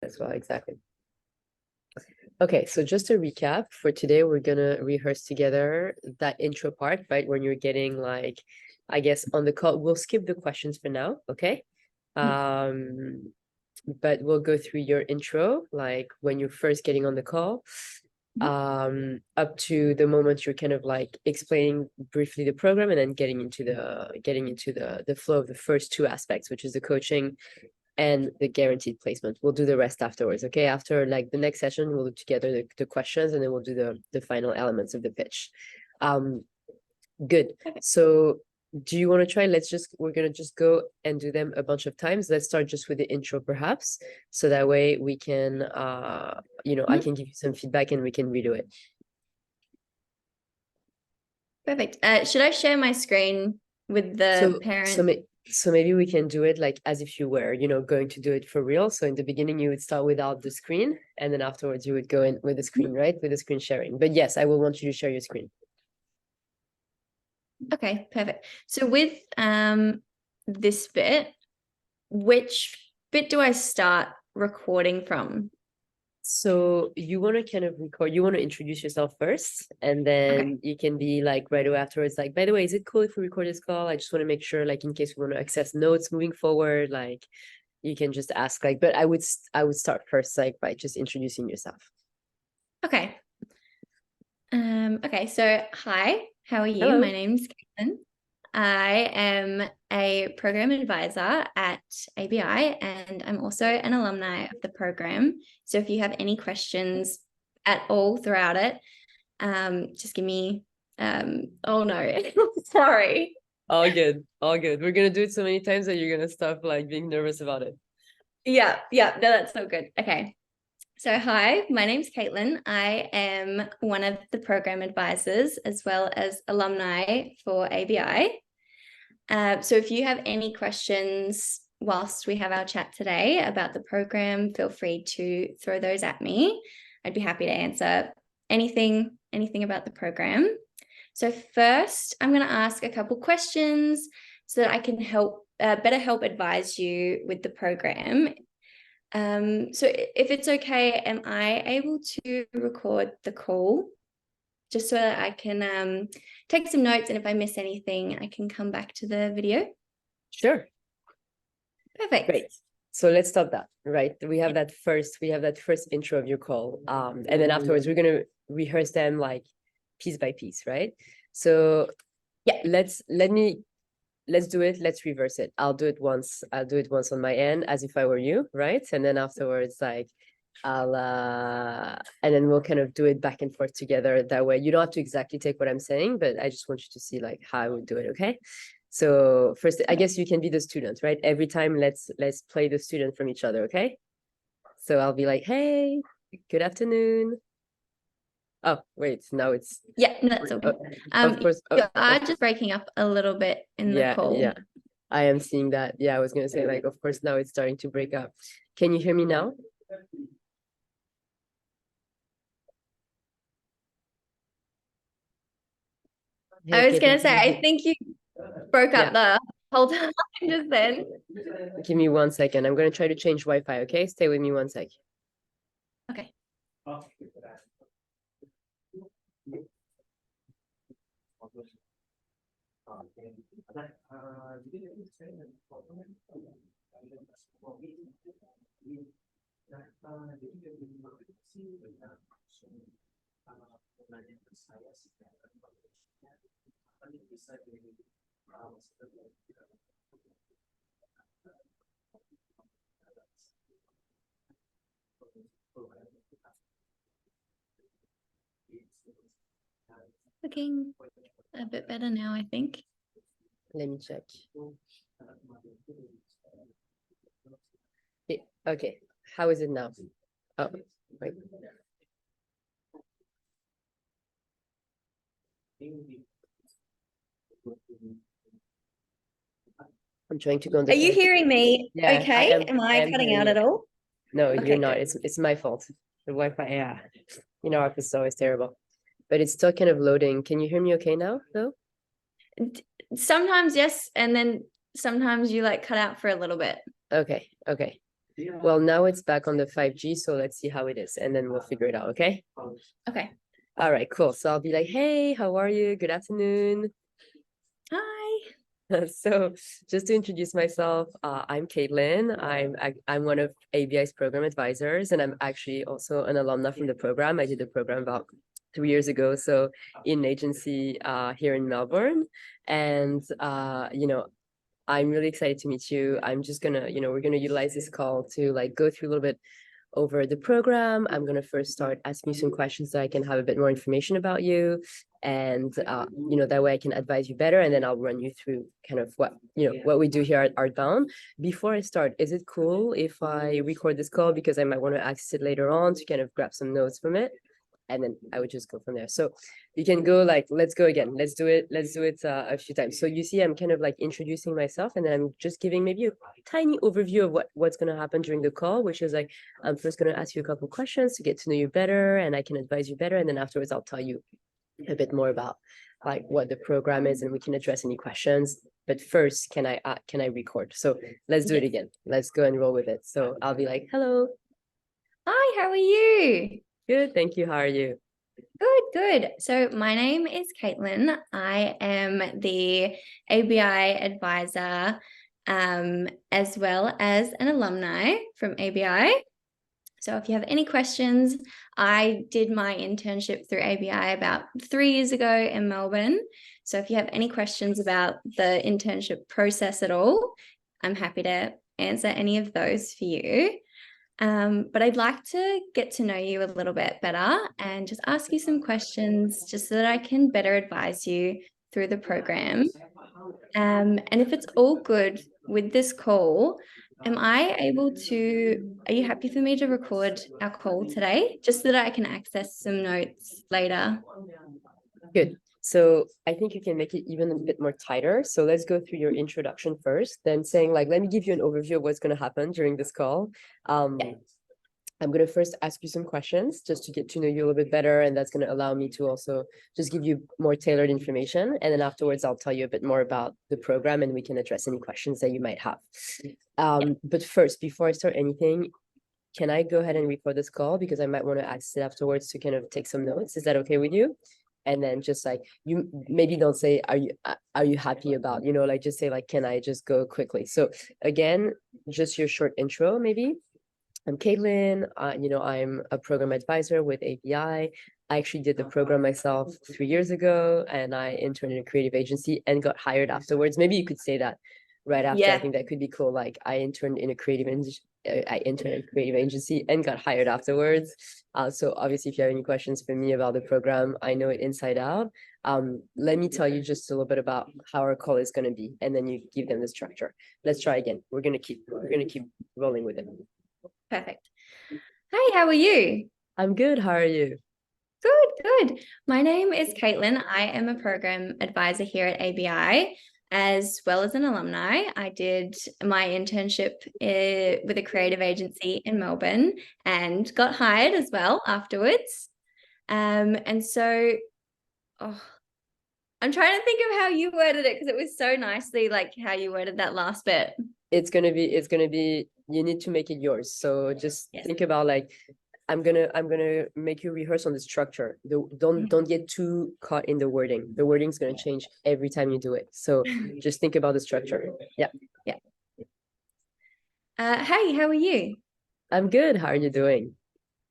as well. Exactly. Okay, so just to recap, for today, we're gonna rehearse together that intro part, right? When you're getting like, I guess on the call, we'll skip the questions for now, okay? But we'll go through your intro, like when you're first getting on the call, up to the moment you're kind of like explaining briefly the program and then getting into the flow of the first two aspects, which is the coaching and the guaranteed placement. We'll do the rest afterwards. Okay. After like the next session, we'll do together the questions and then we'll do the final elements of the pitch. Good. Okay. So do you want to try? We're going to just go and do them a bunch of times. Let's start just with the intro perhaps. So that way we can, I can give you some feedback and we can redo it. Perfect. Should I share my screen with the parent? So maybe we can do it like as if you were, going to do it for real. So in the beginning, you would start without the screen, and then afterwards you would go in with the screen, right? With the screen sharing. But yes, I will want you to share your screen. Okay, perfect. So with this bit, which bit do I start recording from? So you want to kind of you want to introduce yourself first, and then you can be like right away afterwards, like, by the way, is it cool if we record this call? I just want to make sure, like, in case we want to access notes moving forward, like, you can just ask, like, but I would start first, like, by just introducing yourself. Okay. Okay, so hi, how are you? Hello. My name's Caitlin. I am a program advisor at ABI, and I'm also an alumni of the program. So if you have any questions at all throughout it, just give me, oh no, sorry. All good. We're going to do it so many times that you're going to stop like being nervous about it. Yeah, no, that's so good. Okay. So hi, my name's Caitlin. I am one of the program advisors as well as alumni for ABI. So if you have any questions whilst we have our chat today about the program, feel free to throw those at me. I'd be happy to answer anything about the program. So first, I'm going to ask a couple questions so that I can better help advise you with the program. So if it's okay, am I able to record the call just so that I can take some notes, and if I miss anything, I can come back to the video? Sure. Perfect. Great. So let's stop that, right? We have that first intro of your call. And then afterwards we're going to rehearse them like piece by piece, right? So yeah, let's do it. Let's reverse it. I'll do it once on my end as if I were you, right? And then afterwards, like, and then we'll kind of do it back and forth together. That way you don't have to exactly take what I'm saying, but I just want you to see like how I would do it. Okay. So first, I guess you can be the student, right? Every time let's play the student from each other. Okay. So I'll be like, hey, good afternoon. Oh, wait, now it's... Yeah, no, that's okay. Of course. You are just breaking up a little bit in the call. Yeah, I am seeing that. Yeah, I was going to say, like, of course, now it's starting to break up. Can you hear me now? I was going to say, I think you broke up the whole time just then. Give me 1 second. I'm going to try to change Wi-Fi, okay? Stay with me 1 sec. Okay. Looking a bit better now, I think. Let me check. Okay, how is it now? Oh, wait. I'm trying to go. Are you hearing me? Yeah, okay. Am I cutting out at all? No, okay, you're not. It's my fault. The Wi-Fi, yeah. Our office is always terrible. But it's still kind of loading. Can you hear me okay now, though? Sometimes, yes. And then sometimes you like cut out for a little bit. Okay. Well, now it's back on the 5G, so let's see how it is, and then we'll figure it out, okay? Okay. All right, cool. So I'll be like, hey, how are you? Good afternoon. Hi. So just to introduce myself, I'm Caitlin. I'm one of ABI's program advisors, and I'm actually also an alumna from the program. I did the program about 3 years ago, so in agency here in Melbourne. And I'm really excited to meet you. I'm just gonna, we're gonna utilize this call to like go through a little bit over the program. I'm gonna first start asking you some questions so I can have a bit more information about you, and that way I can advise you better, and then I'll run you through kind of what we do here at Artbound. Before I start, is it cool if I record this call because I might want to access it later on to kind of grab some notes from it? And then I would just go from there. So you can go like, let's go again. Let's do it a few times. So you see, I'm kind of like introducing myself, and then I'm just giving maybe a tiny overview of what's going to happen during the call, which is like, I'm first going to ask you a couple questions to get to know you better, and I can advise you better. And then afterwards, I'll tell you a bit more about like what the program is, and we can address any questions. But first, can I record? So let's do it again. Let's go and roll with it. So I'll be like, hello. Hi, how are you? Good, thank you. How are you? Good, good. So my name is Caitlin. I am the ABI advisor, as well as an alumni from ABI. So if you have any questions, I did my internship through ABI about 3 years ago in Melbourne. So if you have any questions about the internship process at all, I'm happy to answer any of those for you. But I'd like to get to know you a little bit better and just ask you some questions just so that I can better advise you through the program. And if it's all good with this call, are you happy for me to record our call today just so that I can access some notes later? Good. So I think you can make it even a bit more tighter. So let's go through your introduction first, then saying like, let me give you an overview of what's going to happen during this call. I'm going to first ask you some questions just to get to know you a little bit better. And that's going to allow me to also just give you more tailored information. And then afterwards, I'll tell you a bit more about the program, and we can address any questions that you might have. But first, before I start anything, can I go ahead and record this call? Because I might want to access it afterwards to kind of take some notes. Is that okay with you? And then just like, you maybe don't say, are you happy about, like just say like, can I just go quickly? So again, just your short intro, maybe. I'm Caitlin, I'm a program advisor with ABI. I actually did the program myself 3 years ago, and I interned in a creative agency and got hired afterwards. Maybe you could say that right after. I think that could be cool. Like I interned in a creative agency and got hired afterwards. So obviously, if you have any questions for me about the program, I know it inside out. Let me tell you just a little bit about how our call is going to be, and then you give them the structure. Let's try again. We're gonna keep rolling with it. Perfect. Hi, how are you? I'm good. How are you? Good, good. My name is Caitlin. I am a program advisor here at ABI, as well as an alumni. I did my internship with a creative agency in Melbourne and got hired as well afterwards. And so, I'm trying to think of how you worded it because it was so nicely like how you worded that last bit. It's gonna be, you need to make it yours. So just think about like, I'm gonna make you rehearse on the structure. Don't get too caught in the wording. The wording's gonna change every time you do it. So just think about the structure. Yeah. Hey, how are you? I'm good. How are you doing?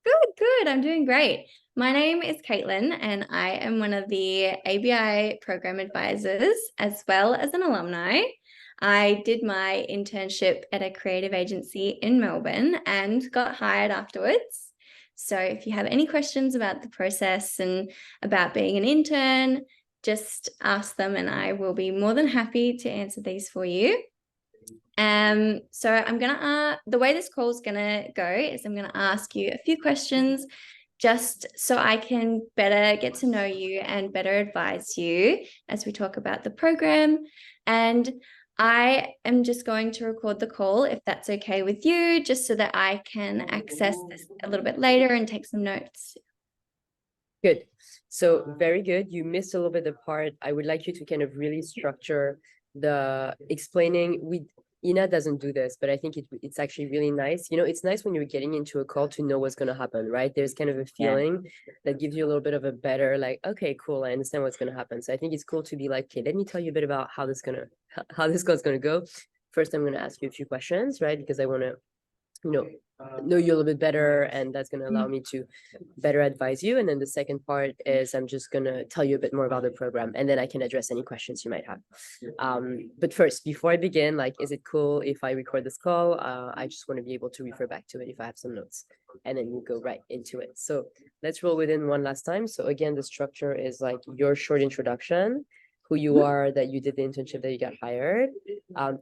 Good, good. I'm doing great. My name is Caitlin, and I am one of the ABI program advisors as well as an alumni. I did my internship at a creative agency in Melbourne and got hired afterwards. So if you have any questions about the process and about being an intern, just ask them and I will be more than happy to answer these for you. So I'm gonna the way this call is gonna go is I'm gonna ask you a few questions just so I can better get to know you and better advise you as we talk about the program. And I am just going to record the call if that's okay with you, just so that I can access this a little bit later and take some notes. Good. So very good. You missed a little bit the part. I would like you to kind of really structure the explaining. Ina doesn't do this, but I think it's actually really nice. You know, it's nice when you're getting into a call to know what's going to happen, right? There's kind of a feeling that gives you a little bit of a better, like, okay, cool, I understand what's going to happen. So I think it's cool to be like, okay, let me tell you a bit about how this how this call is going to go. First, I'm going to ask you a few questions, right? Because I want to, you know you a little bit better, and that's going to allow me to better advise you. And then the second part is I'm just going to tell you a bit more about the program, and then I can address any questions you might have. But first, before I begin, like, is it cool if I record this call? I just want to be able to refer back to it if I have some notes, and then you go right into it. So let's roll within one last time. So again, the structure is like your short introduction, who you are, that you did the internship, that you got hired,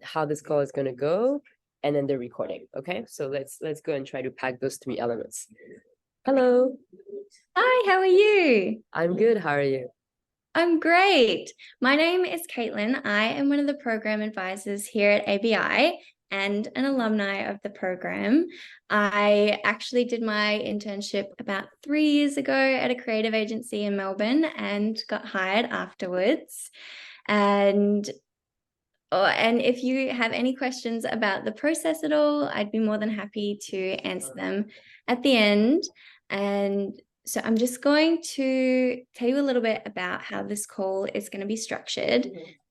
how this call is going to go, and then the recording. Okay, so let's go and try to pack those three elements. Hello. Hi, how are you? I'm good. How are you? I'm great. My name is Caitlin. I am one of the program advisors here at ABI and an alumni of the program. I actually did my internship about 3 years ago at a creative agency in Melbourne and got hired afterwards. And if you have any questions about the process at all, I'd be more than happy to answer them at the end. And so I'm just going to tell you a little bit about how this call is going to be structured.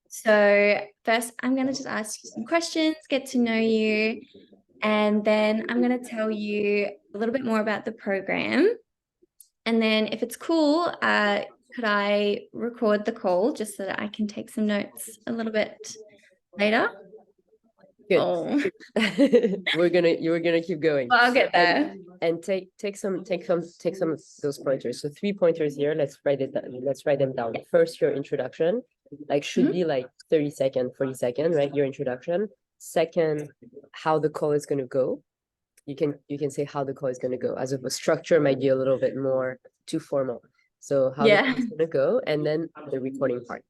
So first, I'm going to just ask you some questions, get to know you, and then I'm going to tell you a little bit more about the program. And then if it's cool, could I record the call just so that I can take some notes a little bit later? Good. Oh. You're gonna keep going. Well, I'll get there. And take some of those pointers. So 3 pointers here. Let's write them down. First, your introduction, like, should be like 30-second, 40-second, right? Your introduction. Second, how the call is gonna go. You can say how the call is gonna go, as if a structure might be a little bit more too formal. So how the call is gonna go, and then the recording part.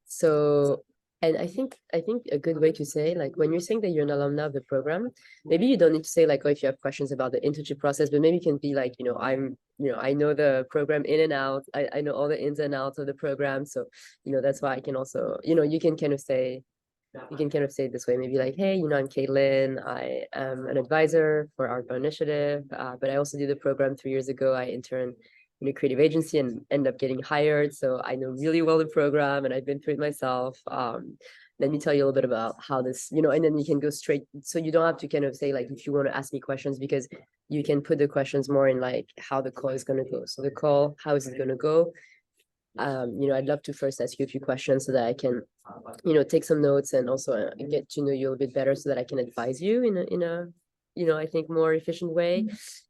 So, and I think a good way to say, like, when you're saying that you're an alumna of the program, maybe you don't need to say like, oh, if you have questions about the internship process, but maybe you can be like, I know the program in and out. I know all the ins and outs of the program. So, that's why I can also, you can kind of say it this way, maybe like, hey, I'm Caitlin. I am an advisor for Art Initiative, but I also did the program 3 years ago. I interned in a creative agency and end up getting hired. So I know really well the program, and I've been through it myself. Let me tell you a little bit about how this, and then you can go straight. So you don't have to kind of say like, if you want to ask me questions, because you can put the questions more in like how the call is going to go. So the call, how is it going to go? I'd love to first ask you a few questions so that I can, take some notes, and also get to know you a little bit better so that I can advise you in a I think more efficient way.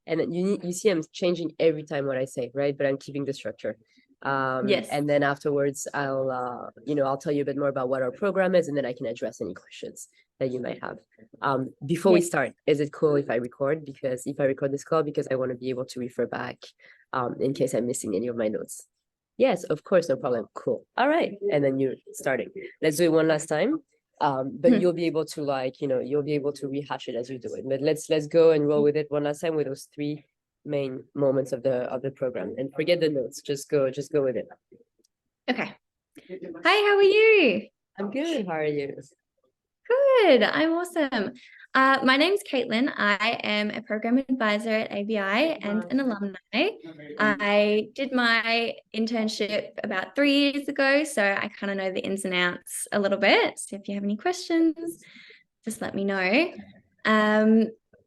And then you see I'm changing every time what I say, right? But I'm keeping the structure. Yes. And then afterwards I'll tell you a bit more about what our program is, and then I can address any questions that you might have. Before we start, is it cool if I record? Because if I record this call, because I want to be able to refer back in case I'm missing any of my notes. Yes, of course, no problem. Cool. All right. And then you're starting. Let's do it one last time. But you'll be able to you'll be able to rehash it as you do it. But let's go and roll with it one last time with those 3 main moments of the program, and forget the notes. Just go with it. Okay. Hi, how are you? I'm good. How are you? Good. I'm awesome. My name's Caitlin. I am a program advisor at ABI and an alumni. I did my internship about 3 years ago, so I kind of know the ins and outs a little bit. So if you have any questions, just let me know.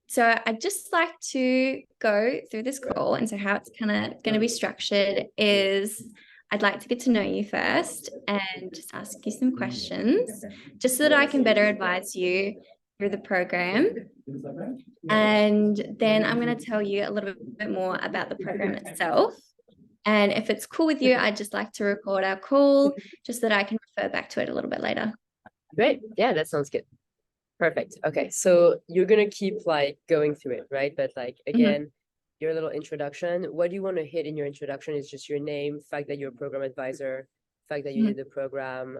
So I'd just like to go through this call. And so how it's kind of going to be structured is I'd like to get to know you first and just ask you some questions just so that I can better advise you through the program. And then I'm going to tell you a little bit more about the program itself. And if it's cool with you, I'd just like to record our call just so that I can refer back to it a little bit later. Great. Yeah, that sounds good. Perfect. Okay, so you're gonna keep like going through it, right? But like, again, your little introduction, what do you want to hit in your introduction is just your name, fact that you're a program advisor, fact that you did the program,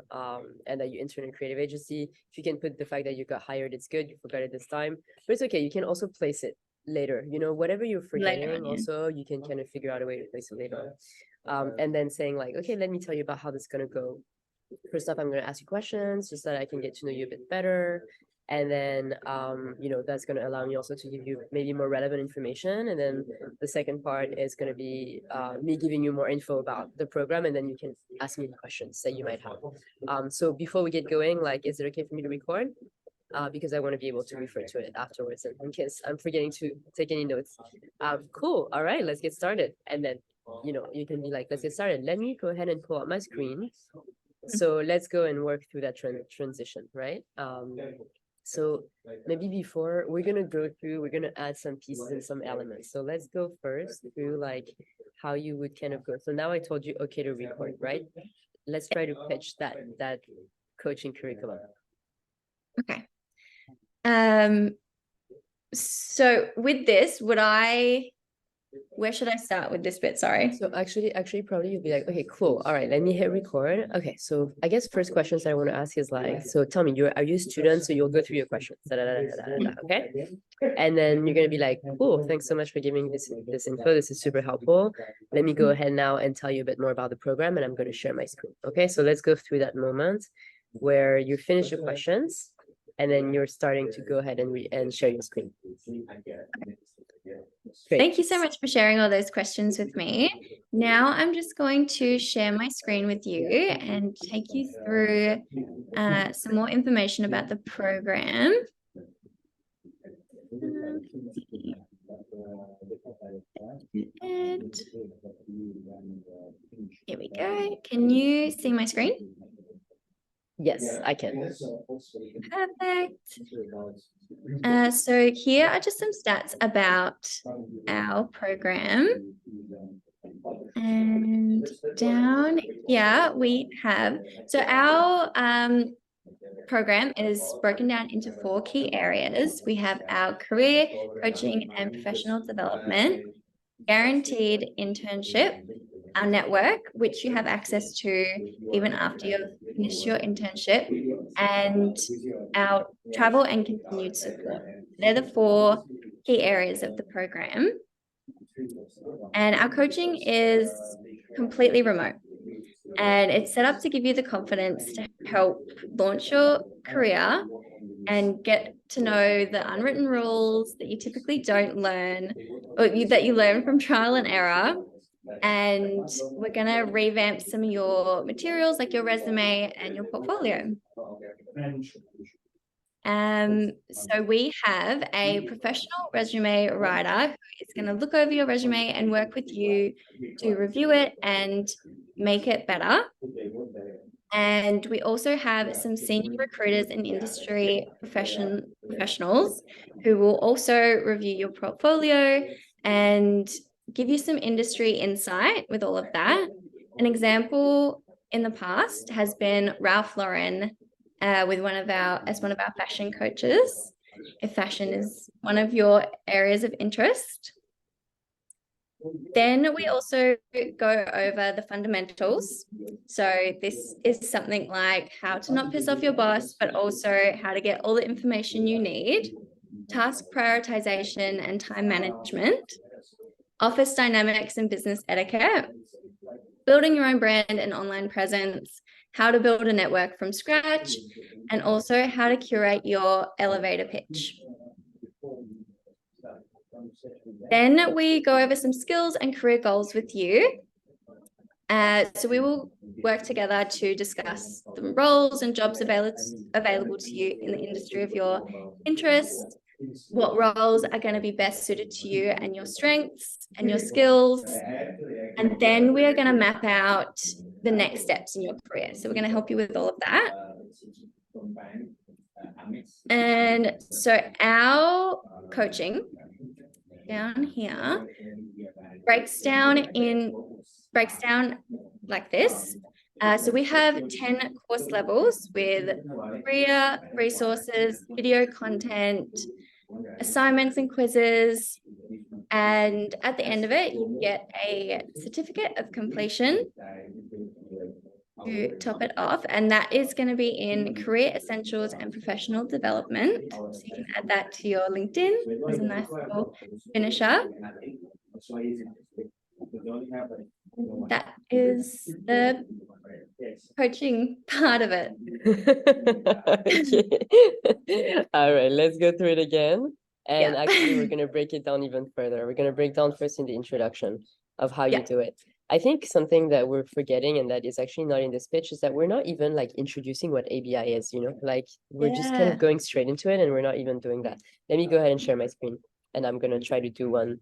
and that you interned in a creative agency. If you can put the fact that you got hired, it's good. You forgot it this time, but it's okay. You can also place it later. Whatever you're forgetting, also you can kind of figure out a way to place it later. And then saying like, okay, let me tell you about how this is gonna go. first off, I'm going to ask you questions just so that I can get to know you a bit better. And then, that's going to allow me also to give you maybe more relevant information. And then the second part is going to be me giving you more info about the program, and then you can ask me the questions that you might have. So before we get going, like, is it okay for me to record? Because I want to be able to refer to it afterwards in case I'm forgetting to take any notes. Cool. All right, let's get started. And then, you can be like, let's get started. Let me go ahead and pull up my screen. So let's go and work through that transition, right? So maybe before we're gonna add some pieces and some elements. So let's go first through like how you would kind of go. So now I told you okay to record, right? Let's try to pitch that coaching curriculum. Okay. So with this, where should I start with this bit? Sorry. So actually, probably you'll be like, okay, cool. All right, let me hit record. Okay, so I guess first questions I want to ask is like, so tell me, are you a student? So you'll go through your questions, okay? And then you're gonna be like, cool, thanks so much for giving this info. This is super helpful. Let me go ahead now and tell you a bit more about the program, and I'm going to share my screen. Okay, so let's go through that moment where you finish your questions, and then you're starting to go ahead and share your screen. Great. Thank you so much for sharing all those questions with me. Now I'm just going to share my screen with you and take you through some more information about the program. And here we go. Can you see my screen? Yes, I can. Perfect. So here are just some stats about our program. And down here we have, so our program is broken down into 4 key areas. We have our career, coaching, and professional development, guaranteed internship, our network, which you have access to even after you've finished your internship, and our travel and continued support. They're the 4 key areas of the program. And our coaching is completely remote. And it's set up to give you the confidence to help launch your career and get to know the unwritten rules that you typically don't learn, or that you learn from trial and error. And we're going to revamp some of your materials, like your resume and your portfolio. So we have a professional resume writer who is going to look over your resume and work with you to review it and make it better. And we also have some senior recruiters and industry professionals who will also review your portfolio and give you some industry insight with all of that. An example in the past has been Ralph Lauren with one of our fashion coaches, if fashion is one of your areas of interest. Then we also go over the fundamentals. So this is something like how to not piss off your boss, but also how to get all the information you need, task prioritization and time management, office dynamics and business etiquette, building your own brand and online presence, how to build a network from scratch, and also how to curate your elevator pitch. Then we go over some skills and career goals with you. So we will work together to discuss the roles and jobs available to you in the industry of your interest, what roles are going to be best suited to you and your strengths and your skills. And then we are going to map out the next steps in your career. So we're going to help you with all of that. And so our coaching down here breaks down like this. So we have 10 course levels with career resources, video content, assignments and quizzes. And at the end of it, you get a certificate of completion to top it off. And that is going to be in career essentials and professional development. So you can add that to your LinkedIn as a nice little finisher. That is the coaching part of it. Okay. All right, let's go through it again. And Yeah. actually, we're going to break it down even further. We're going to break down first in the introduction of how you Yeah. do it. I think something that we're forgetting and that is actually not in this pitch is that we're not even like introducing what ABI is, you know, like we're just kind of Yeah. going straight into it and we're not even doing that. Let me go ahead and share my screen and I'm going to try to do one.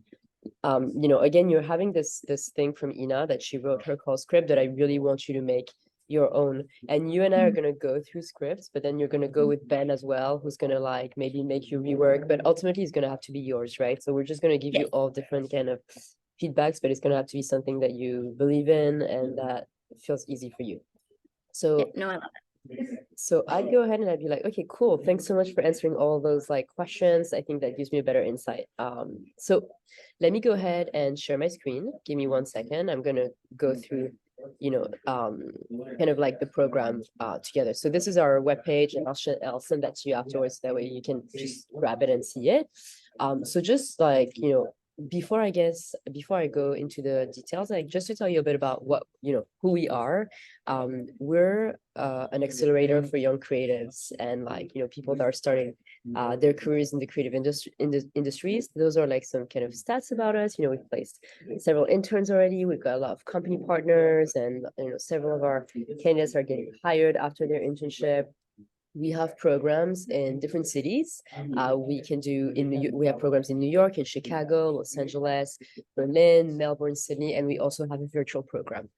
You know, again, you're having this thing from Ina that she wrote her call script that I really want you to make your own. And you and I are gonna go through scripts, but then you're gonna go with Ben as well, who's gonna like maybe make you rework, but ultimately it's gonna have to be yours, right? So we're just gonna give you Yes. all different kind of feedbacks, but it's gonna have to be something that you believe in and that feels easy for you. So Yeah. No, I love it. so I'd go ahead and I'd be like, okay, cool. Thanks so much for answering all those like questions. I think that gives me a better insight. So let me go ahead and share my screen. Give me 1 second. I'm gonna go through, you know, kind of like the program together. So this is our webpage, and I'll send that to you afterwards. That way you can just grab it and see it. So just like, you know, before I go into the details, like just to tell you a bit about what, you know, who we are. We're an accelerator for young creatives and like, you know, people that are starting their careers in the creative industries. Those are like some kind of stats about us. You know, we've placed several interns already. We've got a lot of company partners, and you know, several of our candidates are getting hired after their internship. We have programs in different cities. We have programs in New York, in Chicago, Los Angeles, Berlin, Melbourne, Sydney, and we also have a virtual program.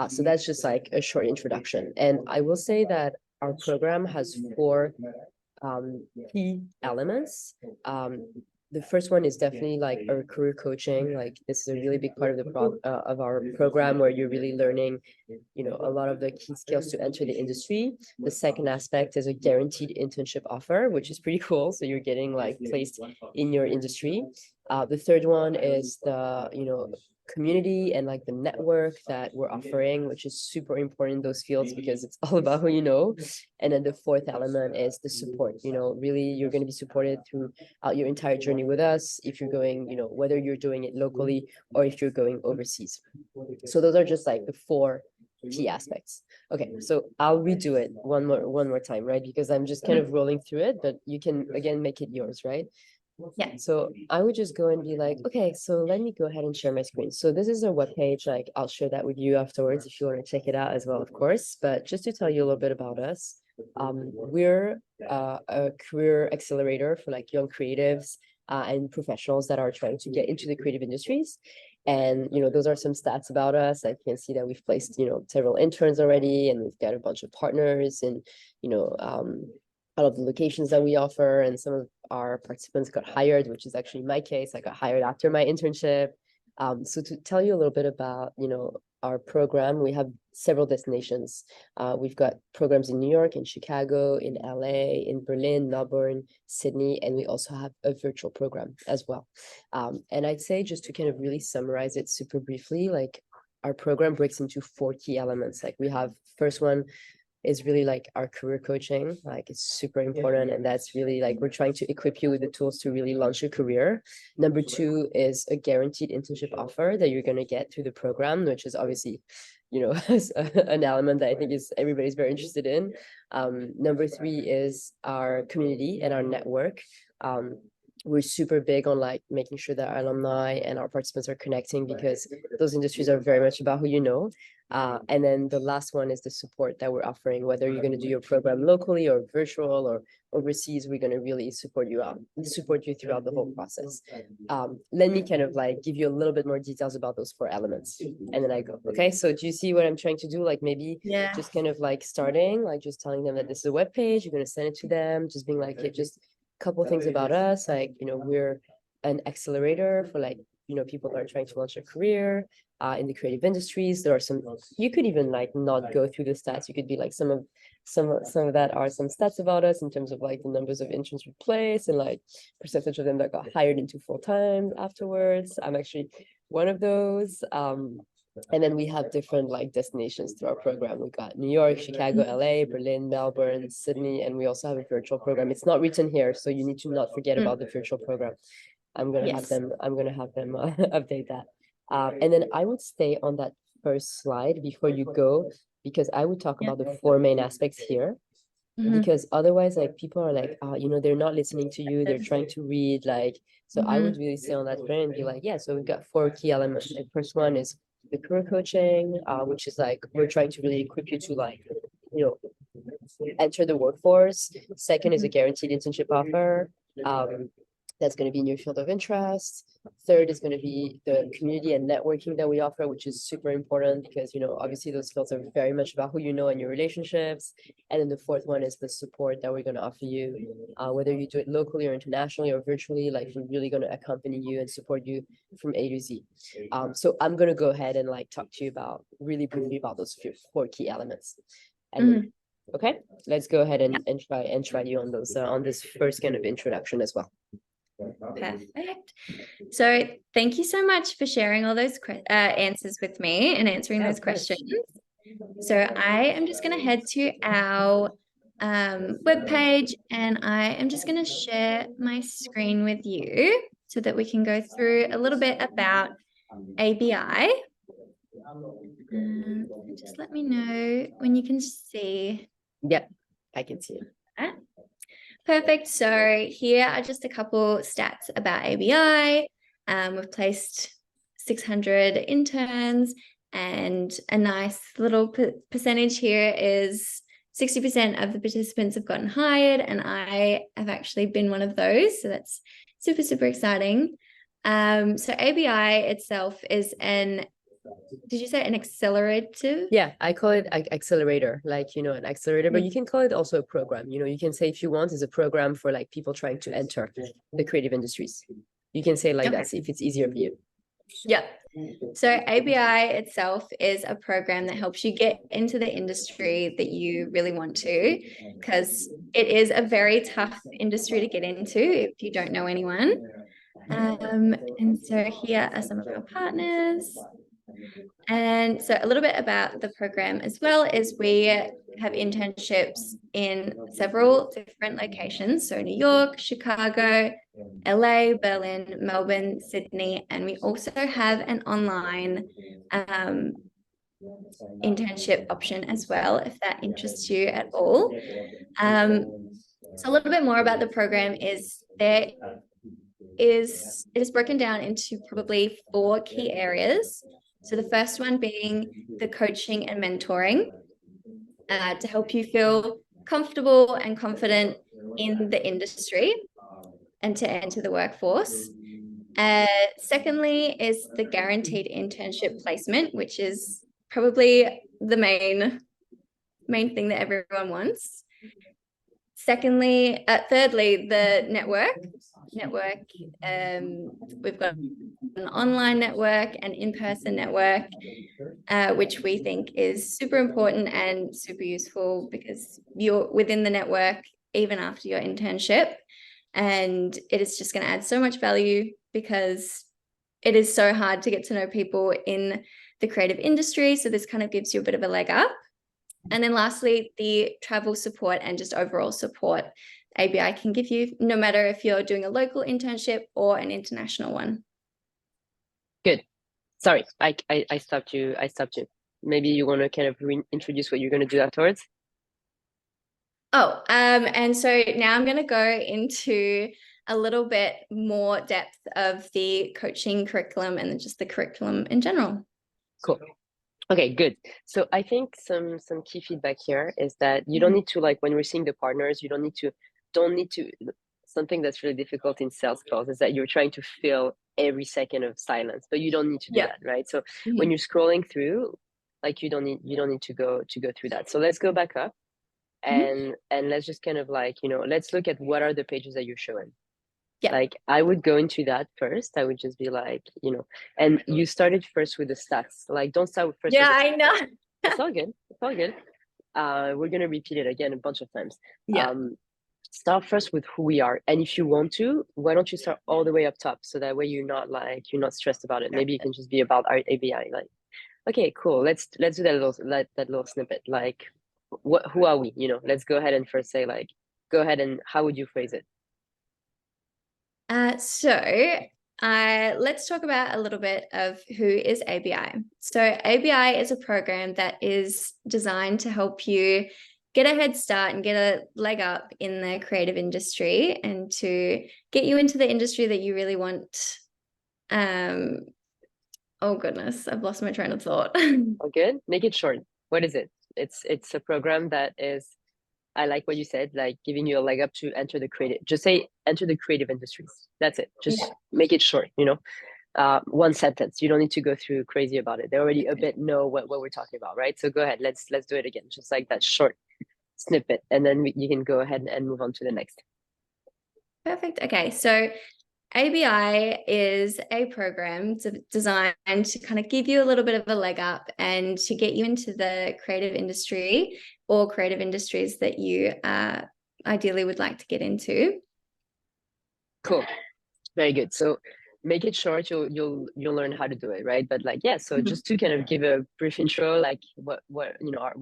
So that's just like a short introduction. And I will say that our program has four key elements. The first one is definitely like our career coaching. Like this is a really big part of of our program where you're really learning, you know, a lot of the key skills to enter the industry. The second aspect is a guaranteed internship offer, which is pretty cool. So you're getting like placed in your industry. The third one is the, you know, community and like the network that we're offering, which is super important in those fields because it's all about who you know. And then the fourth element is the support. You know, really you're going to be supported throughout your entire journey with us if you're going, you know, whether you're doing it locally or if you're going overseas. So those are just like the four key aspects. Okay, so I'll redo it one more time, right? Because I'm just kind of rolling through it, but you can again make it yours, right? Yeah. So I would just go and be like, okay, so let me go ahead and share my screen. So this is our webpage. Like I'll share that with you afterwards if you want to check it out as well, of course. But just to tell you a little bit about us, we're a career accelerator for like young creatives and professionals that are trying to get into the creative industries. And, you know, those are some stats about us. I can see that we've placed, you know, several interns already, and we've got a bunch of partners and, you know, all of the locations that we offer, and some of our participants got hired, which is actually my case. I got hired after my internship. So to tell you a little bit about, you know, our program, we have several destinations. We've got programs in New York, in Chicago, in LA, in Berlin, Melbourne, Sydney, and we also have a virtual program as well. And I'd say just to kind of really summarize it super briefly, like our program breaks into four key elements. Like we have first one is really like our career coaching. Like it's super important, and that's really like we're trying to equip you with the tools to really launch your career. Number two is a guaranteed internship offer that you're going to get through the program, which is obviously, you know, an element that I think is everybody's very interested in. Number three is our community and our network. We're super big on like making sure that our alumni and our participants are connecting, because those industries are very much about who you know. And then the last one is the support that we're offering, whether you're going to do your program locally or virtual or overseas. We're going to really support you throughout the whole process. Let me kind of like give you a little bit more details about those four elements, and then I go. Okay, so do you see what I'm trying to do? Like maybe just kind of like starting, like just telling them that this is a web page, you're going to send it to them, just being like, it just couple things about us, like, you know, we're an accelerator for like, you know, people that are trying to launch a career in the creative industries. There are some, you could even like not go through the stats. You could be like some of that are some stats about us in terms of like the numbers of interns we place and like percentage of them that got hired into full-time afterwards. I'm actually one of those. And then we have different like destinations through our program. We've got New York, Chicago, LA, Berlin, Melbourne, Sydney, and we also have a virtual program. It's not written here, so you need to not forget about the virtual program. I'm gonna have them update that. And then I would stay on that first slide before you go because I would talk Yeah. about the four main aspects here. Mhm. Because otherwise, like, people are like, you know, they're not listening to you, they're trying to read, like, so I would really stay on that train and be like, yeah, so we've got four key elements. The first one is the career coaching, which is like, we're trying to really equip you to, like, you know, enter the workforce. Second is a guaranteed internship offer. That's going to be in your field of interest. Third is going to be the community and networking that we offer, which is super important because, you know, obviously those fields are very much about who you know and your relationships. And then the fourth one is the support that we're going to offer you, whether you do it locally or internationally or virtually, like, we're really going to accompany you and support you from A to Z. So I'm going to go ahead and like talk to you about really briefly about those four key elements. And okay, let's go ahead and try you on those on this first kind of introduction as well. Perfect. So thank you so much for sharing all those answers with me and answering those questions. So I am just going to head to our webpage, and I am just going to share my screen with you so that we can go through a little bit about ABI. Just let me know when you can see. Yep, I can see it. Perfect. So here are just a couple stats about ABI. We've placed 600 interns, and a nice little percentage here is 60% of the participants have gotten hired, and I have actually been one of those. So that's super, super exciting. So ABI itself is did you say an accelerator? Yeah, I call it accelerator, like, you know, an accelerator, but you can call it also a program. You know, you can say, if you want, is a program for like people trying to enter the creative industries. You can say like that if it's easier for you. Yeah. So ABI itself is a program that helps you get into the industry that you really want to, because it is a very tough industry to get into if you don't know anyone. And so here are some of our partners. And so a little bit about the program as well is we have internships in several different locations. So New York, Chicago, LA, Berlin, Melbourne, Sydney, and we also have an online internship option as well, if that interests you at all. So a little bit more about the program is it is broken down into probably 4 key areas. So the first one being the coaching and mentoring to help you feel comfortable and confident in the industry and to enter the workforce. Secondly is the guaranteed internship placement, which is probably the main thing that everyone wants. Thirdly, the network. We've got an online network, an in-person network, which we think is super important and super useful because you're within the network even after your internship. And it is just going to add so much value because it is so hard to get to know people in the creative industry. So this kind of gives you a bit of a leg up. And then lastly, the travel support and just overall support ABI can give you, no matter if you're doing a local internship or an international one. Good. Sorry, I stopped you. Maybe you want to kind of reintroduce what you're going to do afterwards? And so now I'm going to go into a little bit more depth of the coaching curriculum and just the curriculum in general. Cool. Okay, good. So I think some key feedback here is that you don't need to, like, when we're seeing the partners, you don't need to, something that's really difficult in sales calls is that you're trying to fill every second of silence, but you don't need to do that, right? So when you're scrolling through, like, you don't need to go through that. So let's go back up and let's just kind of like, you know, let's look at what are the pages that you're showing. Yeah. Like, I would go into that first. I would just be like, you know, and you started first with the stats. Like, don't start with first. Yeah, I know. It's all good. It's all good. We're gonna repeat it again a bunch of times. Yeah. Start first with who we are, and if you want to, why don't you start all the way up top, so that way you're not stressed about it. Maybe you can just be about our ABI. Like, okay, cool. Let's do that little snippet. Like, who are we? You know, let's go ahead and first say, like, go ahead and how would you phrase it? So let's talk about a little bit of who is ABI. So ABI is a program that is designed to help you get a head start and get a leg up in the creative industry and to get you into the industry that you really want. Oh goodness, I've lost my train of thought. All good. Make it short. What is it? It's a program that is, I like what you said, like giving you a leg up to enter the creative. Just say enter the creative industries. That's it. Just make it short. One sentence. You don't need to go through crazy about it. They already a bit know what we're talking about, right? So go ahead. Let's do it again. Just like that short snippet, and then you can go ahead and move on to the next. Perfect. Okay, so ABI is a program designed to kind of give you a little bit of a leg up and to get you into the creative industry or creative industries that you ideally would like to get into. Cool. Very good. So make it short. You'll learn how to do it, right? But like, yeah. So just to kind of give a brief intro, like what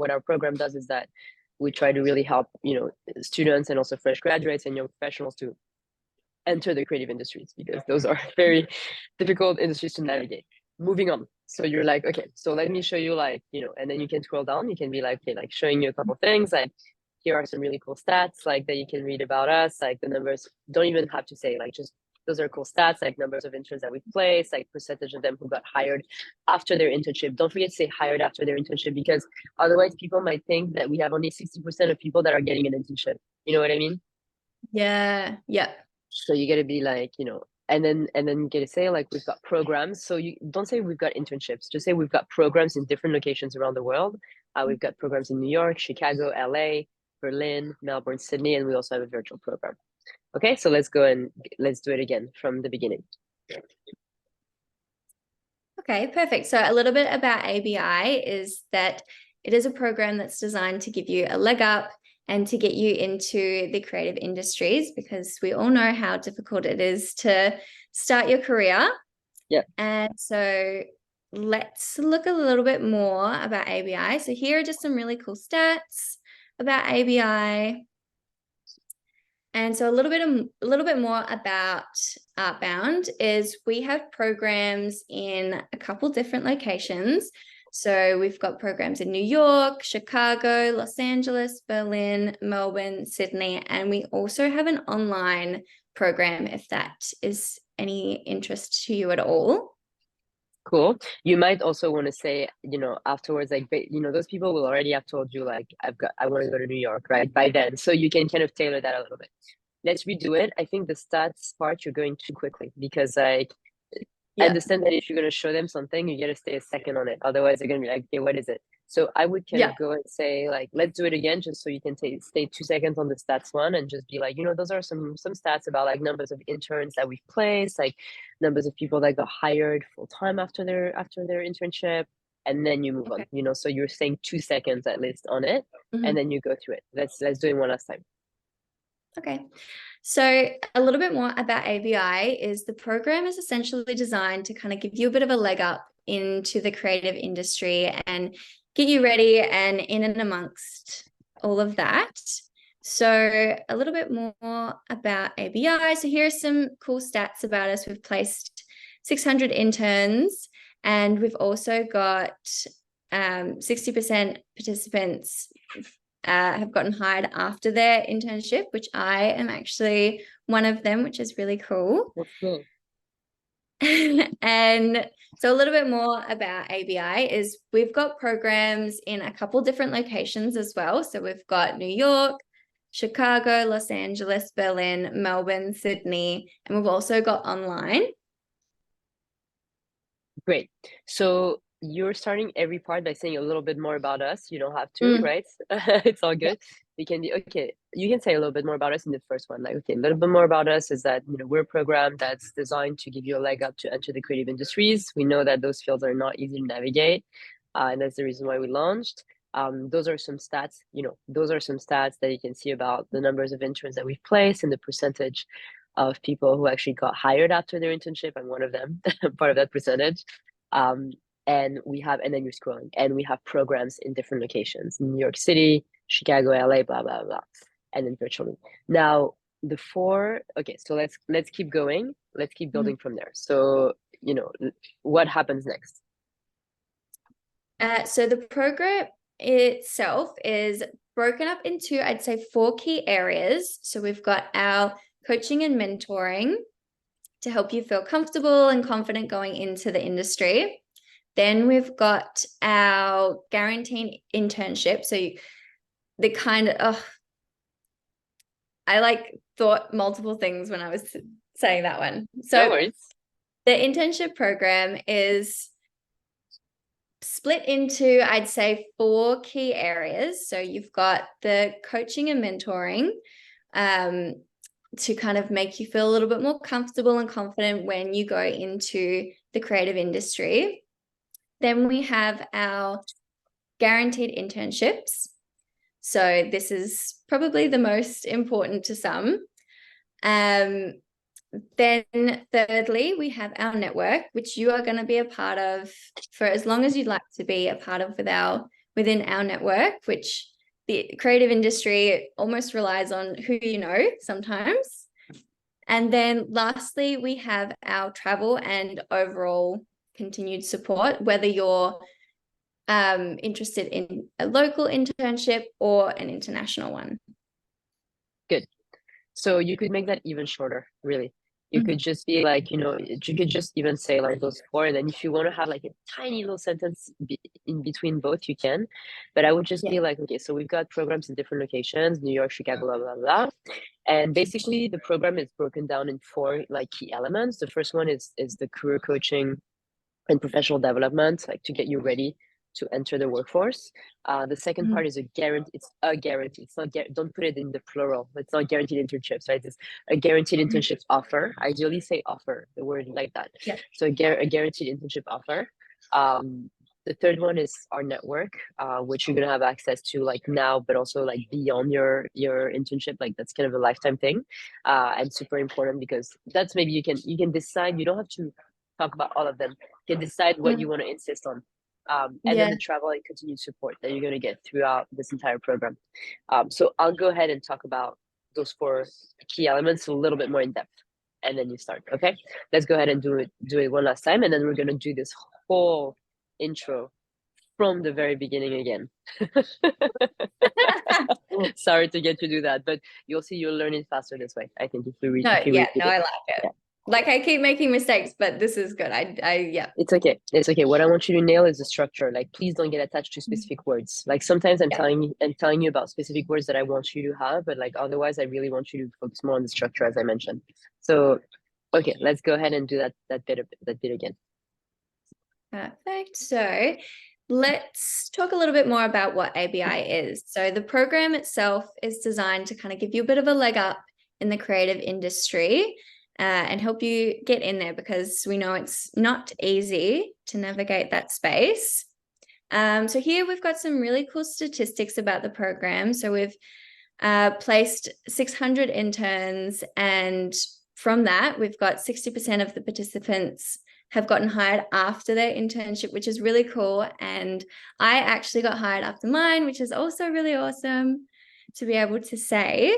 our program does is that we try to really help students and also fresh graduates and young professionals to enter the creative industries, because those are very difficult industries to navigate. Moving on. So you're like, okay, so let me show you, like, and then you can scroll down. You can be like, okay, like showing you a couple of things, like here are some really cool stats, like that you can read about us, like the numbers. Don't even have to say, like, just those are cool stats, like numbers of interns that we've placed, like percentage of them who got hired after their internship. Don't forget to say hired after their internship, because otherwise people might think that we have only 60% of people that are getting an internship. You know what I mean? Yeah. So you got to be like, and then you get to say, like, we've got programs. So you don't say we've got internships, just say we've got programs in different locations around the world. We've got programs in New York, Chicago, LA, Berlin, Melbourne, Sydney, and we also have a virtual program. Okay, so let's go and let's do it again from the beginning. Okay, perfect. So a little bit about ABI is that it is a program that's designed to give you a leg up and to get you into the creative industries, because we all know how difficult it is to start your career. Yeah. And so let's look a little bit more about ABI. So here are just some really cool stats about ABI. And so a little bit more about Artbound is we have programs in a couple different locations. So we've got programs in New York, Chicago, Los Angeles, Berlin, Melbourne, Sydney, and we also have an online program if that is any interest to you at all. Cool. You might also want to say, afterwards, like, those people will already have told you, like, I want to go to New York, right? By then. So you can kind of tailor that a little bit. Let's redo it. I think the stats part, you're going too quickly, because like, I understand that if you're going to show them something, you got to stay a second on it. Otherwise, they're going to be like, okay, what is it? So I would kind of go and say, like, let's do it again, just so you can stay 2 seconds on the stats one and just be like, those are some stats about like numbers of interns that we've placed, like numbers of people that got hired full time after their internship, and then you move on. So you're saying 2 seconds at least on it, and then you go through it. Let's do it one last time. Okay. So a little bit more about ABI is the program is essentially designed to kind of give you a bit of a leg up into the creative industry and get you ready and in and amongst all of that. So a little bit more about ABI. So here are some cool stats about us. We've placed 600 interns, and we've also got 60% participants have gotten hired after their internship, which I am actually one of them, which is really cool. That's cool. And so a little bit more about ABI is we've got programs in a couple different locations as well. So we've got New York, Chicago, Los Angeles, Berlin, Melbourne, Sydney, and we've also got online. Great. So you're starting every part by saying a little bit more about us. You don't have to, right? It's all good. We can be, okay, you can say a little bit more about us in the first one. Like, okay, a little bit more about us is that, we're a program that's designed to give you a leg up to enter the creative industries. We know that those fields are not easy to navigate. And that's the reason why we launched. Those are some stats, those are some stats that you can see about the numbers of interns that we've placed and the percentage of people who actually got hired after their internship. I'm one of them, part of that percentage. And then you're scrolling, and we have programs in different locations, New York City, Chicago, LA, blah, blah, blah, and then virtually. Now, the four, okay, so let's keep going. Let's keep Mhm. building from there. So, what happens next? So the program itself is broken up into, I'd say, 4 key areas. So we've got our coaching and mentoring to help you feel comfortable and confident going into the industry. Then we've got our guaranteed internship. So the kind of, I thought multiple things when I was saying that one. No So worries. the internship program is split into, I'd say, 4 key areas. So you've got the coaching and mentoring, to kind of make you feel a little bit more comfortable and confident when you go into the creative industry. Then we have our guaranteed internships. So this is probably the most important to some. Then thirdly, we have our network, which you are going to be a part of for as long as you'd like to be a part of within our network, which the creative industry almost relies on who you know sometimes. And then lastly, we have our travel and overall continued support, whether you're interested in a local internship or an international one. Good. So you could make that even shorter, really. You could just be like, you could just even say like those four. And then if you want to have like a tiny little sentence in between both, you can. But I would just be like, okay, so we've got programs in different locations, New York, Chicago, blah, blah, blah. And basically the program is broken down in four like key elements. The first one is the career coaching and professional development, like to get you ready to enter the workforce. The second part is a guarantee. It's a guarantee. It's not don't put it in the plural. It's not guaranteed internships, right? It's a guaranteed internship offer. Ideally, say offer the word like that. Yeah. So a guaranteed internship offer. The third one is our network, which you're gonna have access to like now, but also like beyond your internship. Like that's kind of a lifetime thing, and super important because that's maybe you can decide. You don't have to talk about all of them. You can decide what you want to insist on. And then the travel and continued support that you're going to get throughout this entire program. So I'll go ahead and talk about those four key elements a little bit more in depth, and then you start. Okay, let's go ahead and do it one last time, and then we're going to do this whole intro from the very beginning again. Sorry to get you to do that, but you'll see you'll learn it faster this way. I think if you read. I like it. Yeah. Like I keep making mistakes, but this is good. Yeah. It's okay. It's okay. What I want you to nail is the structure. Like, please don't get attached to specific words. Like sometimes I'm telling you about specific words that I want you to have, but like otherwise, I really want you to focus more on the structure, as I mentioned. So, okay, let's go ahead and do that bit again. Perfect. So let's talk a little bit more about what ABI is. So the program itself is designed to kind of give you a bit of a leg up in the creative industry. And help you get in there because we know it's not easy to navigate that space. So here we've got some really cool statistics about the program. So we've placed 600 interns, and from that, we've got 60% of the participants have gotten hired after their internship, which is really cool. And I actually got hired after mine, which is also really awesome to be able to say.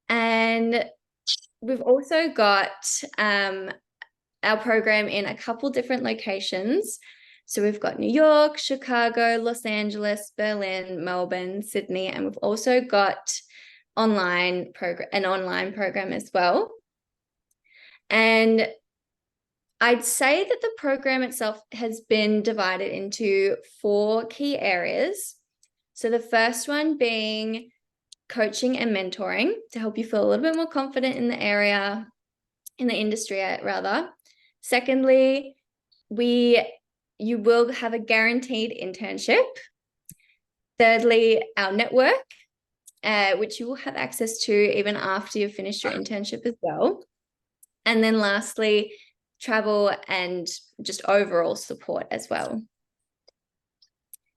And we've also got our program in a couple different locations. So we've got New York, Chicago, Los Angeles, Berlin, Melbourne, Sydney, and we've also got an online program as well. And I'd say that the program itself has been divided into 4 key areas. So the first one being coaching and mentoring to help you feel a little bit more confident in the area, in the industry rather. Secondly, you will have a guaranteed internship. Thirdly, our network, which you will have access to even after you've finished your internship as well. And then lastly, travel and just overall support as well.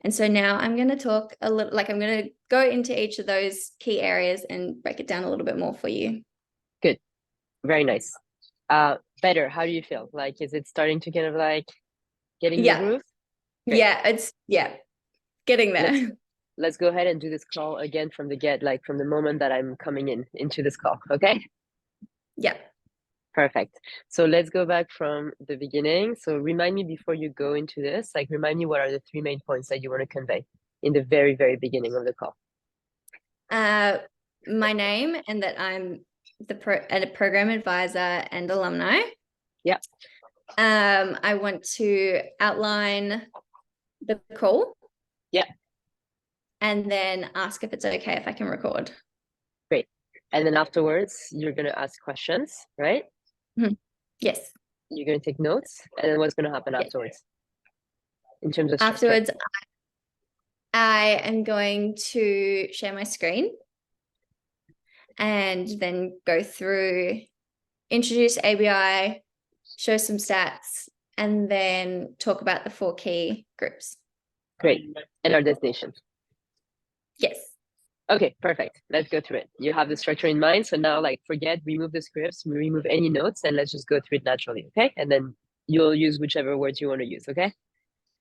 And so now I'm going to talk a little, I'm going to go into each of those key areas and break it down a little bit more for you. Good. Very nice. Better. How do you feel? Like, is it starting to kind of like getting the groove? Great. Yeah, it's getting there. let's go ahead and do this call again from the get, like from the moment that I'm coming into this call. Okay. Yeah. Perfect. So let's go back from the beginning. So remind me before you go into this, like remind me what are the three main points that you want to convey in the very, very beginning of the call. My name and that I'm a program advisor and alumni. Yeah. I want to outline the call. Yeah. And then ask if it's okay if I can record. Great. And then afterwards, you're going to ask questions, right? Yes. You're going to take notes. And then what's going to happen afterwards? In terms of structure? Afterwards, I am going to share my screen and then go through, introduce ABI, show some stats, and then talk about the 4 key groups. Great. And our destination. Yes. Okay, perfect. Let's go through it. You have the structure in mind. So now remove the scripts, remove any notes, and let's just go through it naturally. Okay. And then you'll use whichever words you want to use. Okay.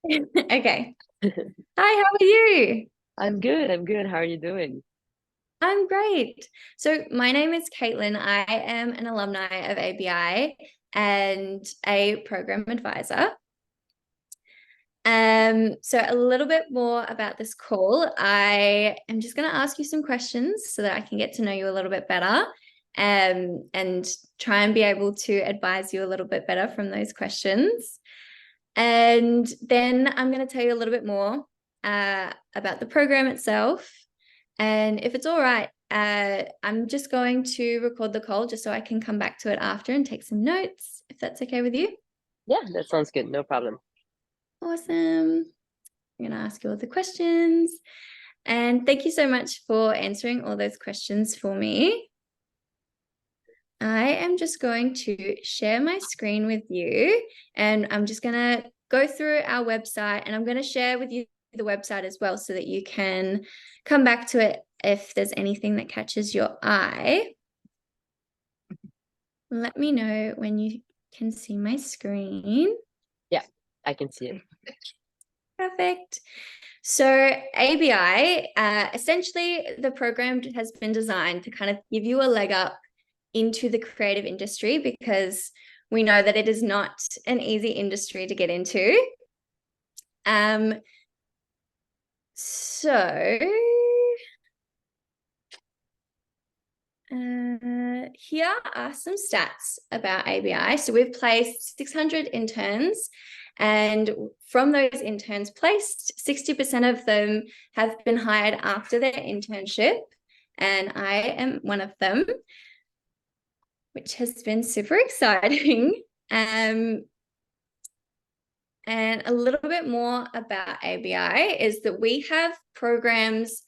Okay. Hi, how are you? I'm good. I'm good. How are you doing? I'm great. So my name is Caitlin. I am an alumni of ABI and a program advisor. So a little bit more about this call. I am just going to ask you some questions so that I can get to know you a little bit better, and try and be able to advise you a little bit better from those questions. And then I'm going to tell you a little bit more about the program itself. And if it's all right, I'm just going to record the call just so I can come back to it after and take some notes, if that's okay with you. Yeah, that sounds good. No problem. Awesome. I'm going to ask you all the questions. And thank you so much for answering all those questions for me. I am just going to share my screen with you, and I'm just going to go through our website, and I'm going to share with you the website as well so that you can come back to it if there's anything that catches your eye. Let me know when you can see my screen. Yeah, I can see it. Perfect. So ABI, essentially the program has been designed to kind of give you a leg up into the creative industry, because we know that it is not an easy industry to get into. So here are some stats about ABI. So we've placed 600 interns, and from those interns placed, 60% of them have been hired after their internship, and I am one of them, which has been super exciting. And a little bit more about ABI is that we have programs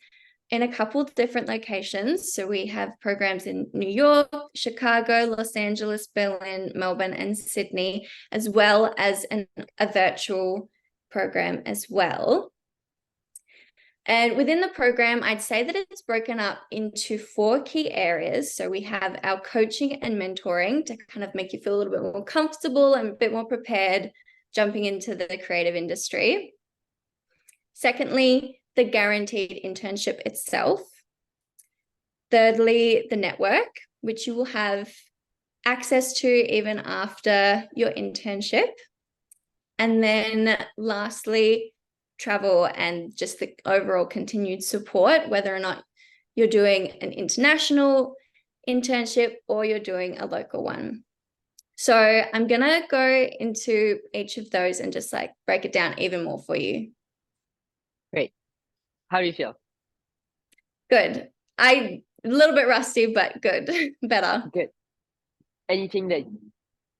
in a couple of different locations. So we have programs in New York, Chicago, Los Angeles, Berlin, Melbourne, and Sydney, as well as a virtual program as well. And within the program, I'd say that it's broken up into 4 key areas. So we have our coaching and mentoring to kind of make you feel a little bit more comfortable and a bit more prepared jumping into the creative industry. Secondly, the guaranteed internship itself. Thirdly, the network, which you will have access to even after your internship. And then lastly, travel and just the overall continued support, whether or not you're doing an international internship or you're doing a local one. So I'm going to go into each of those and just like break it down even more for you. Great. How do you feel? Good. A little bit rusty, but good. Better. Good. Anything that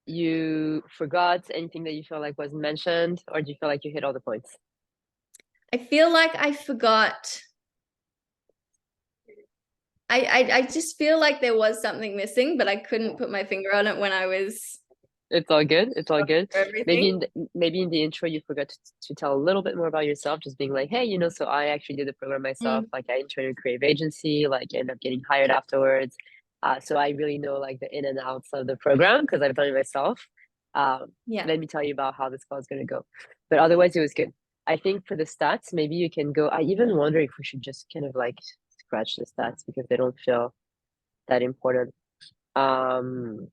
you forgot? Anything that you feel like wasn't mentioned? Or do you feel like you hit all the points? I feel like I forgot. I just feel like there was something missing, but I couldn't put my finger on it when I was. It's all good. It's all good. Everything. Maybe in the intro you forgot to tell a little bit more about yourself, just being like, hey, so I actually did the program myself. Like I interned in a creative agency, like I ended up getting hired afterwards. So I really know like the in and outs of the program because I've done it myself. Yeah. Let me tell you about how this call is going to go. But otherwise, it was good. I think for the stats, maybe you can go. I even wonder if we should just kind of like scratch the stats because they don't feel that important. Um,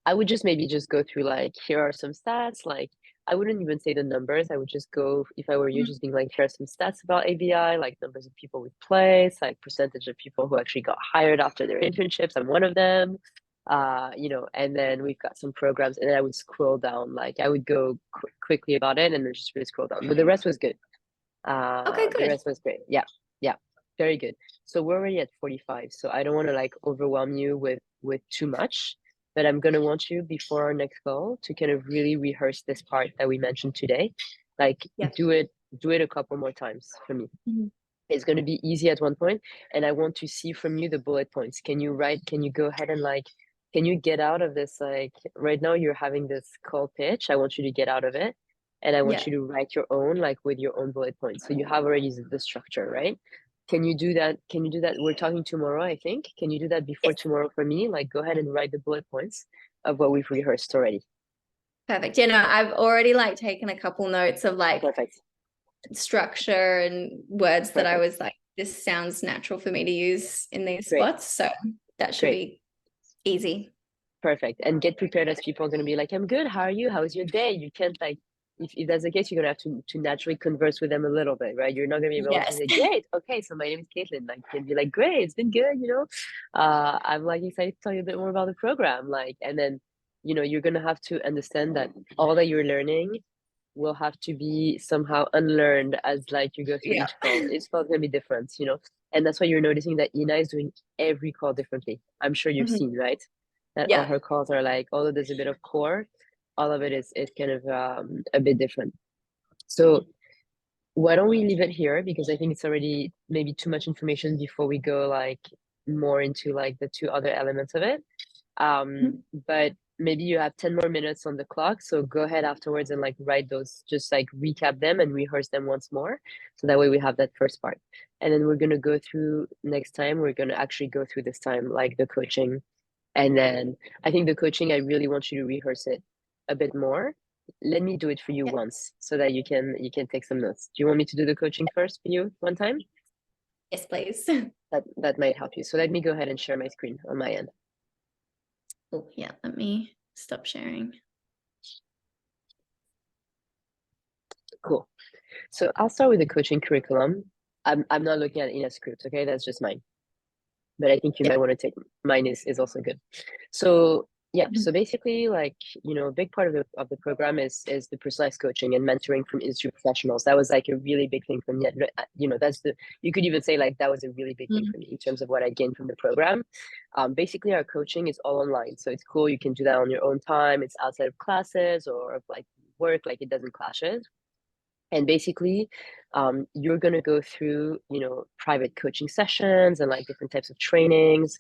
I would just maybe just go through like, here are some stats. Like, I wouldn't even say the numbers. I would just go, if I were you, Mm. just being like, here are some stats about ABI, like numbers of people we place, like percentage of people who actually got hired after their internships. I'm one of them. And then we've got some programs, and then I would scroll down. Like, I would go quickly about it, and then just really scroll down. But the rest was good. Okay, The good. rest was great. Yeah, yeah, very good. So we're already at 45. So I don't want to like overwhelm you with too much, but I'm gonna want you before our next call to kind of really rehearse this part that we mentioned today. Like Yeah. do it a couple more times for me. Mhm. It's gonna be easy at one point, and I want to see from you the bullet points. Can you go ahead and like can you get out of this, like right now you're having this call pitch. I want you to get out of it, and I want Yeah. you to write your own, like with your own bullet points. So you have already the structure, right? Can you do that? Can you do that? We're talking tomorrow, I think. Can you do that before Yes. tomorrow for me? Like go ahead and write the bullet points of what we've rehearsed already. Perfect. Yeah, no, I've already like taken a couple notes of like Perfect. structure and words that I Perfect. was like, this sounds natural for me to use in these Great. spots. So that should Great. be easy. Perfect. And get prepared, as people are going to be like, I'm good. How are you? How was your day? You can't like, if that's the case, you're going to have to naturally converse with them a little bit, right? You're not going to be able to Yes. say, great. Okay. So my name is Caitlin. Like, you can be like, great. It's been good. I'm like excited to tell you a bit more about the program. Like, and then, you're going to have to understand that all that you're learning will have to be somehow unlearned as like you go through Yeah. each call. Each call is going to be different. And that's why you're noticing that Ina is doing every call differently. I'm sure you've Mhm. seen, right? That all Yeah. her calls are like, although there's a bit of core, all of it is kind of a bit different. So why don't we leave it here, because I think it's already maybe too much information before we go like more into like the two other elements of it. Mhm. But maybe you have 10 more minutes on the clock, so go ahead afterwards and like write those, just like recap them and rehearse them once more, so that way we have that first part. And then we're going to go through next time, we're going to actually go through this time like the coaching. And then I think the coaching, I really want you to rehearse it a bit more. Let me do it for you Yeah. once so that you can take some notes. Do you want me to do the coaching first for you one time? Yes, please. That might help you. So let me go ahead and share my screen on my end. Oh, yeah. Let me stop sharing. Cool. So I'll start with the coaching curriculum. I'm not looking at Ina script, okay? That's just mine. But I think you Yeah. might want to take mine is also good. So yeah, Mhm. so basically, like, a big part of the program is the personalized coaching and mentoring from industry professionals. That was like a really big thing for me. You could even say like that was a really big thing Mhm. for me in terms of what I gained from the program. Basically our coaching is all online. So it's cool. You can do that on your own time. It's outside of classes or of like work, like it doesn't clashes. And basically, you're going to go through, private coaching sessions and like different types of trainings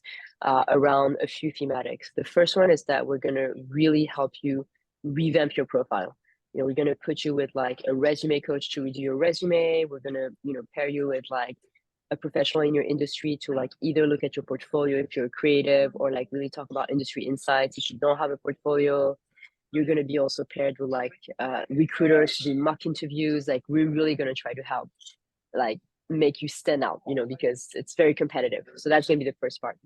around a few thematics. The first one is that we're going to really help you revamp your profile. We're going to put you with like a resume coach to redo your resume. We're going to, pair you with like a professional in your industry to like either look at your portfolio if you're creative, or like really talk about industry insights if you don't have a portfolio. You're going to be also paired with like recruiters to do mock interviews. Like we're really going to try to help like make you stand out, because it's very competitive. So that's going to be the first part.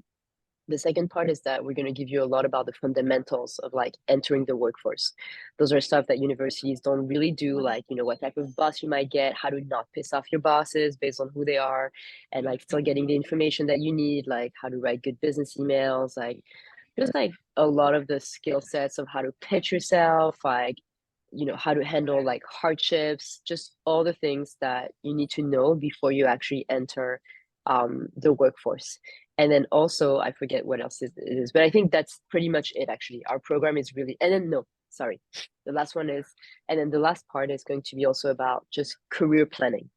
The second part is that we're going to give you a lot about the fundamentals of like entering the workforce. Those are stuff that universities don't really do, like, what type of boss you might get, how to not piss off your bosses based on who they are, and like still getting the information that you need, like how to write good business emails, like just like a lot of the skill sets of how to pitch yourself, like, how to handle like hardships, just all the things that you need to know before you actually enter the workforce. And then also, I forget what else it is, but I think that's pretty much it actually. Our program is really, and then no, sorry. The last one is, and then the last part is going to be also about just career planning.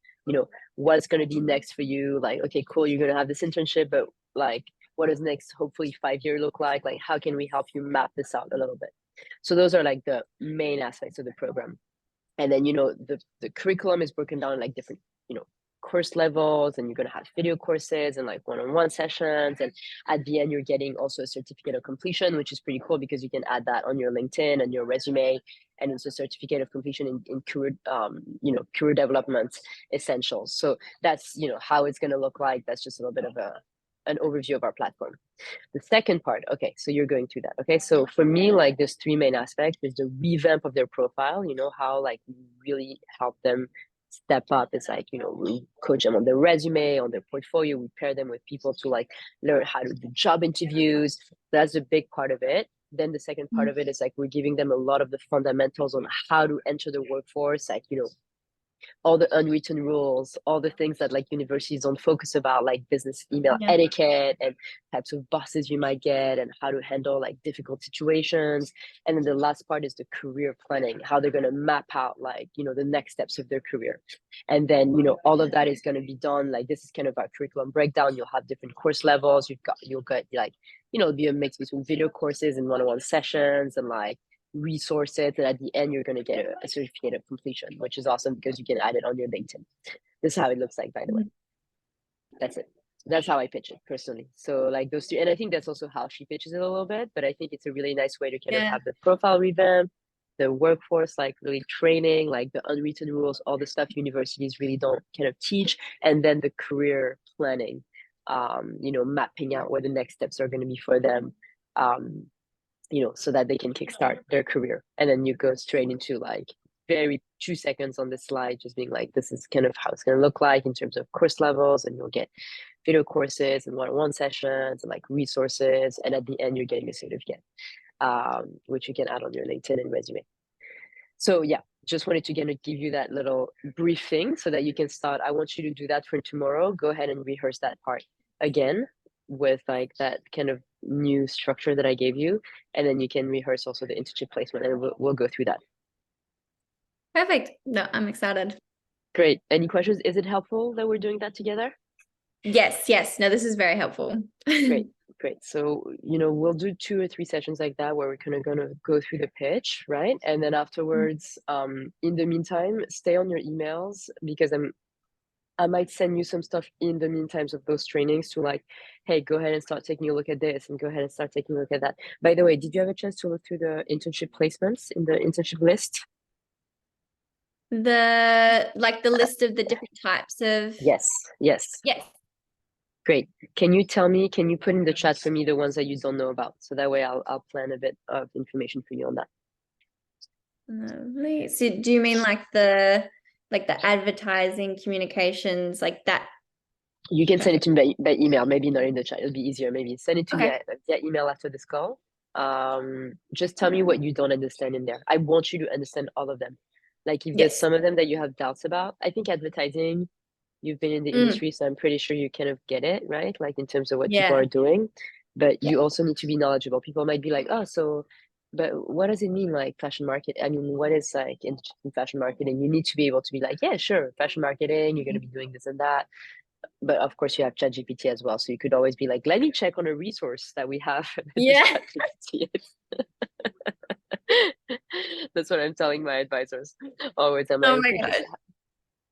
What's going to be next for you? Like, okay, cool, you're going to have this internship, but like, what does next, hopefully 5 year look like? Like, how can we help you map this out a little bit? So those are like the main aspects of the program. And then, the curriculum is broken down in like different, course levels, and you're going to have video courses and like one-on-one sessions. And at the end, you're getting also a certificate of completion, which is pretty cool because you can add that on your LinkedIn and your resume. And it's a certificate of completion in career, career development essentials. So that's, how it's going to look like. That's just a little bit of an overview of our platform. The second part, okay, so you're going through that. Okay, so for me, like there's three main aspects. There's the revamp of their profile, how like we really help them step up. It's like, we coach them on their resume, on their portfolio. We pair them with people to like learn how to do job interviews. That's a big part of it. Then the second part of it is like we're giving them a lot of the fundamentals on how to enter the workforce, like, all the unwritten rules, all the things that like universities don't focus about, like business email etiquette and types of bosses you might get and how to handle like difficult situations. And then the last part is the career planning, how they're going to map out like, the next steps of their career. And then, all of that is going to be done. Like this is kind of our curriculum breakdown. You'll have different course levels. You'll get like, be a mix between video courses and one-on-one sessions and like resources, and at the end you're going to get a certificate of completion, which is awesome because you can add it on your LinkedIn. This is how it looks like, by the way. That's it. That's how I pitch it personally. So like those two, and I think that's also how she pitches it a little bit, but I think it's a really nice way to kind of have the profile revamp, the workforce like really training, like the unwritten rules, all the stuff universities really don't kind of teach, and then the career planning, mapping out where the next steps are going to be for them, so that they can kickstart their career. And then you go straight into like very 2 seconds on the slide, just being like, this is kind of how it's going to look like in terms of course levels, and you'll get video courses and one-on-one sessions and like resources. And at the end, you're getting a certificate, which you can add on your LinkedIn and resume. So yeah, just wanted to kind of give you that little briefing so that you can start. I want you to do that for tomorrow. Go ahead and rehearse that part again with like that kind of new structure that I gave you, and then you can rehearse also the internship placement, and we'll go through that. Perfect. No, I'm excited. Great. Any questions? Is it helpful that we're doing that together? Yes. No, this is very helpful. Great. So, we'll do 2 or 3 sessions like that where we're kind of going to go through the pitch, right? And then afterwards, in the meantime, stay on your emails because I might send you some stuff in the meantime of those trainings to like, hey, go ahead and start taking a look at this and go ahead and start taking a look at that. By the way, did you have a chance to look through the internship placements in the internship list? The list of the different types of. Yes. Great. Can you put in the chat for me the ones that you don't know about? So that way I'll plan a bit of information for you on that. Lovely. So do you mean like the advertising communications, like that? You can send it to me by email, maybe not in the chat. It'll be easier. Maybe send it to me via email after this call. Just tell me what you don't understand in there. I want you to understand all of them. Like if there's some of them that you have doubts about, I think advertising, you've been in the industry, so I'm pretty sure you kind of get it, right? Like in terms of what people are doing, but you also need to be knowledgeable. People might be like, oh, so, but what does it mean, like fashion market? I mean, what is like in fashion marketing? You need to be able to be like, yeah, sure, fashion marketing, you're going to be doing this and that. But of course, you have ChatGPT as well. So you could always be like, let me check on a resource that we have. That's what I'm telling my advisors always. I'm like, my God.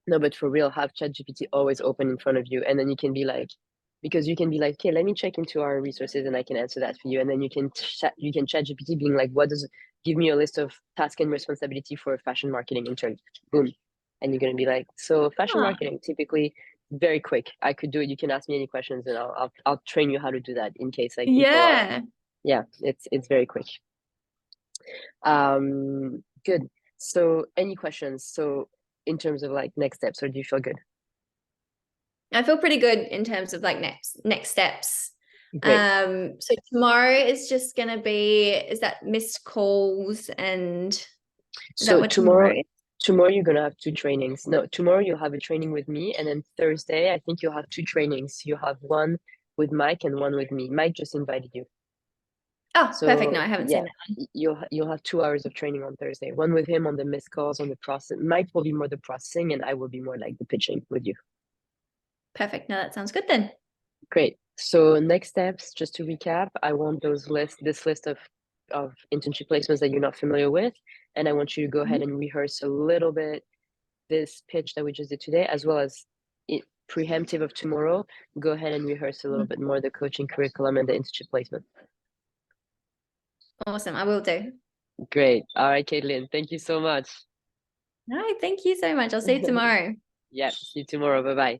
No, but for real, have ChatGPT always open in front of you. And then you can be like, because you can be like, okay, let me check into our resources and I can answer that for you. And then you can ChatGPT being like, give me a list of task and responsibility for a fashion marketing intern. Boom. And you're going to be like, so fashion marketing, typically very quick. I could do it. You can ask me any questions and I'll train you how to do that in case like it's very quick. Good. So any questions? So in terms of like next steps, or do you feel good? I feel pretty good in terms of like next steps. Great. So tomorrow is just gonna be, is that missed calls and so tomorrow you're gonna have 2 trainings. No, tomorrow you'll have a training with me, and then Thursday I think you'll have 2 trainings. You have one with Mike and one with me. Mike just invited you. Oh, so, perfect. No, I haven't seen that. You'll have 2 hours of training on Thursday. One with him on the missed calls, on the process. Mike will be more the processing, and I will be more like the pitching with you. Perfect. No, that sounds good then. Great. So next steps, just to recap, I want this list of internship placements that you're not familiar with, and I want you to go ahead and rehearse a little bit this pitch that we just did today, as well as preemptive of tomorrow, go ahead and rehearse a little bit more the coaching curriculum and the internship placement. Awesome. I will do. Great. All right, Caitlin, thank you so much. No, thank you so much. I'll see you tomorrow. Yeah, see you tomorrow. Bye-bye.